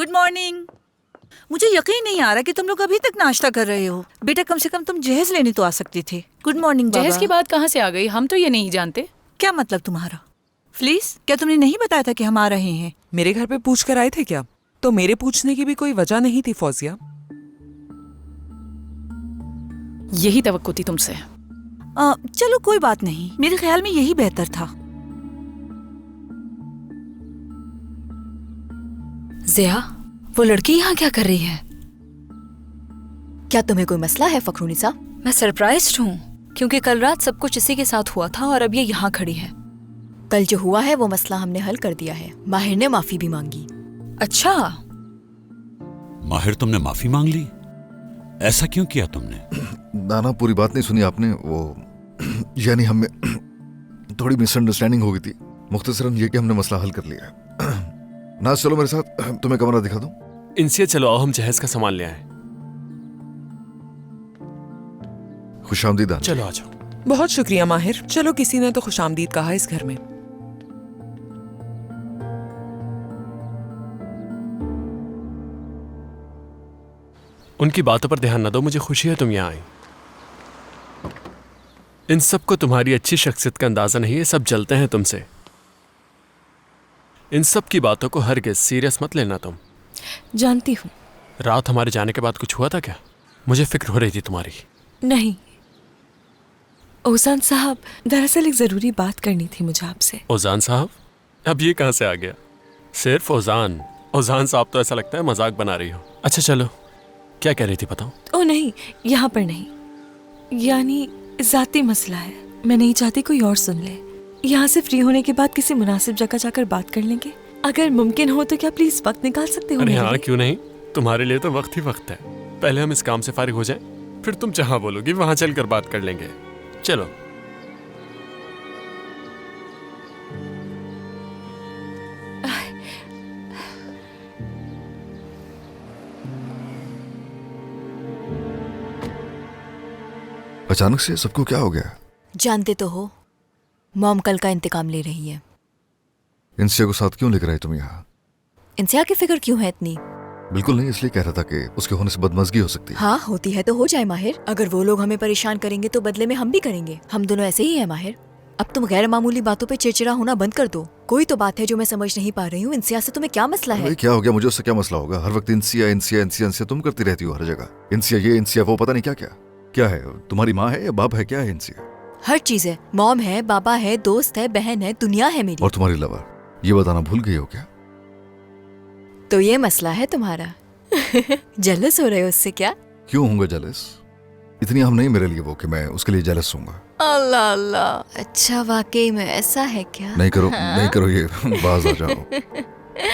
Good morning. मुझे यकीन नहीं आ रहा कि तुम लोग अभी तक नाश्ता कर रहे हो। बेटा कम से कम तुम जहेज लेने तो आ सकते थे। गुड मॉर्निंग बाबा। जहेज की बात कहाँ से आ गई? हम तो ये नहीं जानते। क्या मतलब तुम्हारा? प्लीज, क्या तुमने नहीं बताया था कि हम आ रहे हैं? मेरे घर पे पूछ कर आए थे क्या? तो मेरे पूछने की भी कोई वजह नहीं थी फौजिया। यही तवक्को थी तुमसे। चलो कोई बात नहीं, मेरे ख्याल में यही बेहतर था। ज़िया, वो लड़की यहाँ क्या कर रही है? क्या तुम्हें कोई मसला है फखरूनिसा? मैं सरप्राइज्ड हूँ क्योंकि कल रात सब कुछ इसी के साथ हुआ था और अब ये यहाँ खड़ी है। कल जो हुआ है वो मसला हमने हल कर दिया है। माहिर ने माफी भी मांगी। अच्छा, माहिर तुमने माफी मांग ली? ऐसा क्यों किया तुमने? नाना, पूरी बात नहीं सुनी आपने। वो यानी हमें थोड़ी मिसअंडरस्टैंडिंग हो गई थी। मुख्तसरन ये कि हमने मसला हल कर लिया है। नाज, चलो मेरे साथ, तुम्हें कमरा दिखा दूं। इनसे चलो, आओ हम जहेज का सामान ले आए। खुशामदीद आंटी। चलो आ जाओ। बहुत शुक्रिया माहिर। चलो, किसी ने तो खुशामदीद कहा इस घर में। उनकी बातों पर ध्यान न दो, मुझे खुशी है तुम यहाँ आई। इन सबको तुम्हारी अच्छी शख्सियत का अंदाजा नहीं है, सब जलते हैं तुमसे। इन सब की बातों को हरगिज़ सीरियस मत लेना तुम। जानती हूँ। रात हमारे जाने के बाद कुछ हुआ था क्या? मुझे फिक्र हो रही थी तुम्हारी। नहीं ओजान साहब, दरअसल एक जरूरी बात करनी थी मुझे आपसे। ओजान साहब? अब ये कहाँ से आ गया? सिर्फ ओजान? ओजान साहब तो ऐसा लगता है मजाक बना रही हो। अच्छा चलो, क्या कह रही थी बताओ। ओ नहीं, यहाँ पर नहीं, यानी जाती मसला है। मैं नहीं चाहती कोई और सुन ले। यहाँ से फ्री होने के बाद किसी मुनासिब जगह जाकर बात कर लेंगे। अगर मुमकिन हो तो क्या प्लीज वक्त निकाल सकते हो? अरे हाँ, क्यों नहीं, तुम्हारे लिए तो वक्त ही वक्त है। पहले हम इस काम से फारिग हो जाएं, फिर तुम जहां बोलोगी वहां चलकर बात कर लेंगे। चलो। अचानक से सबको क्या हो गया? जानते तो हो, मॉम कल का इंतकाम ले रही है। इंसिया को साथ क्यों लेकर आई तुम यहाँ? इंसिया की फिक्र क्यों है इतनी? बिल्कुल नहीं, इसलिए कह रहा था कि उसके होने से बदमज़गी हो सकती है। हाँ, होती है तो हो जाए माहिर। अगर वो लोग हमें परेशान करेंगे तो बदले में हम भी करेंगे। हम दोनों ऐसे ही हैं माहिर। अब तुम गैर मामूली बातों पे चिड़चिड़ा होना बंद कर दो। कोई तो बात है जो मैं समझ नहीं पा रही हूँ। इंसिया से तुम्हें क्या मसला है? भाई क्या हो गया? मुझे उससे क्या मसला होगा? हर वक्त इंसिया इंसिया इंसिया इंसिया तुम करती रहती हो हर जगह। इंसिया ये, इंसिया वो, पता नहीं क्या क्या। क्या है? तुम्हारी माँ है या बाप है? क्या है इंसिया? हर चीज है। मॉम है, बाबा है, दोस्त है, बहन है, दुनिया है मेरी। और तुम्हारी लवर, ये बताना भूल गई हो क्या? तो ये मसला है तुम्हारा। जेलस हो रहे हो उससे क्या? क्यों होऊंगा जेलस? इतनी हम नहीं मेरे लिए वो कि मैं उसके लिए जेलस होऊंगा। अल्लाह अल्लाह, अच्छा वाकई में ऐसा है क्या? नहीं करो नहीं करो ये, बाज आ जाओ।